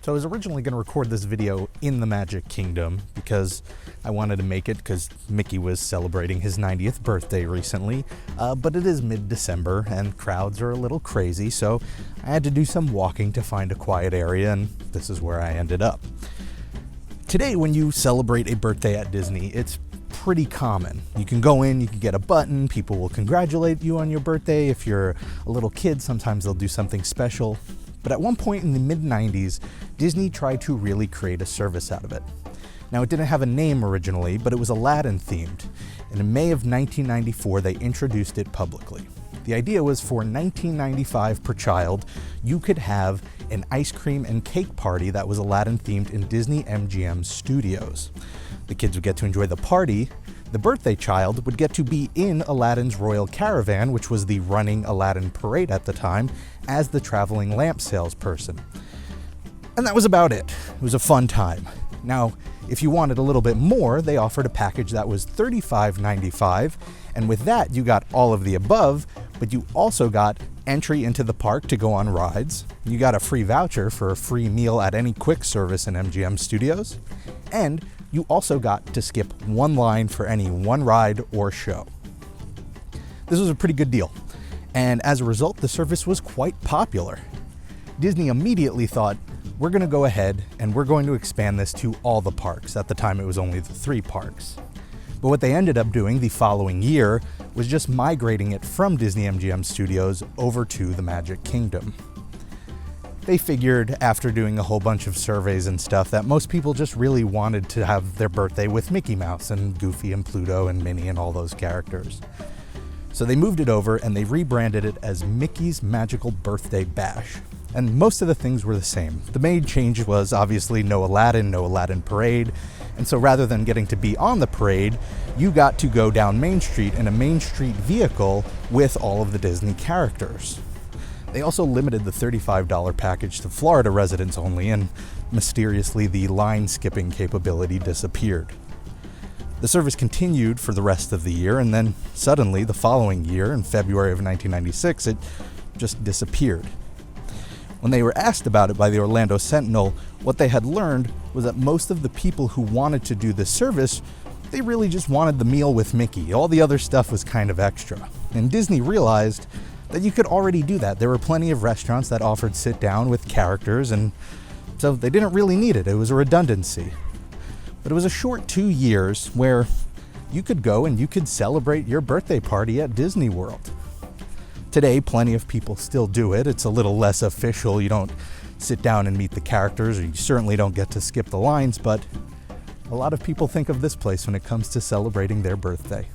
So I was originally going to record this video in the Magic Kingdom because I wanted to make it because Mickey was celebrating his 90th birthday recently, but it is mid-December and crowds are a little crazy, so I had to do some walking to find a quiet area, and this is where I ended up. Today, when you celebrate a birthday at Disney, it's pretty common. You can go in, you can get a button, people will congratulate you on your birthday. If you're a little kid, sometimes they'll do something special. But at one point in the mid-90s, Disney tried to really create a service out of it. Now, it didn't have a name originally, but it was Aladdin-themed. And in May of 1994, they introduced it publicly. The idea was for $19.95 per child, you could have an ice cream and cake party that was Aladdin-themed in Disney MGM Studios. The kids would get to enjoy the party. The birthday child would get to be in Aladdin's Royal Caravan, which was the running Aladdin parade at the time, as the traveling lamp salesperson. And that was about it. It was a fun time. Now, if you wanted a little bit more, they offered a package that was $35.95, and with that, you got all of the above, but you also got entry into the park to go on rides, you got a free voucher for a free meal at any quick service in MGM Studios, and you also got to skip one line for any one ride or show. This was a pretty good deal, and as a result, the service was quite popular. Disney immediately thought, we're going to go ahead and we're going to expand this to all the parks. At the time, it was only the 3 parks. But what they ended up doing the following year was just migrating it from Disney MGM Studios over to the Magic Kingdom. They figured, after doing a whole bunch of surveys and stuff, that most people just really wanted to have their birthday with Mickey Mouse and Goofy and Pluto and Minnie and all those characters. So they moved it over and they rebranded it as Mickey's Magical Birthday Bash. And most of the things were the same. The main change was obviously no Aladdin parade. And so rather than getting to be on the parade, you got to go down Main Street in a Main Street vehicle with all of the Disney characters. They also limited the $35 package to Florida residents only, and mysteriously the line skipping capability disappeared. The service continued for the rest of the year, and then suddenly the following year, in February of 1996, it just disappeared. When they were asked about it by the Orlando Sentinel, what they had learned was that most of the people who wanted to do this service, they really just wanted the meal with Mickey. All the other stuff was kind of extra. And Disney realized that you could already do that. There were plenty of restaurants that offered sit down with characters, and so they didn't really need it. It was a redundancy. But it was a short 2 years where you could go and you could celebrate your birthday party at Disney World. Today, plenty of people still do it. It's a little less official. You don't sit down and meet the characters, or you certainly don't get to skip the lines, but a lot of people think of this place when it comes to celebrating their birthday.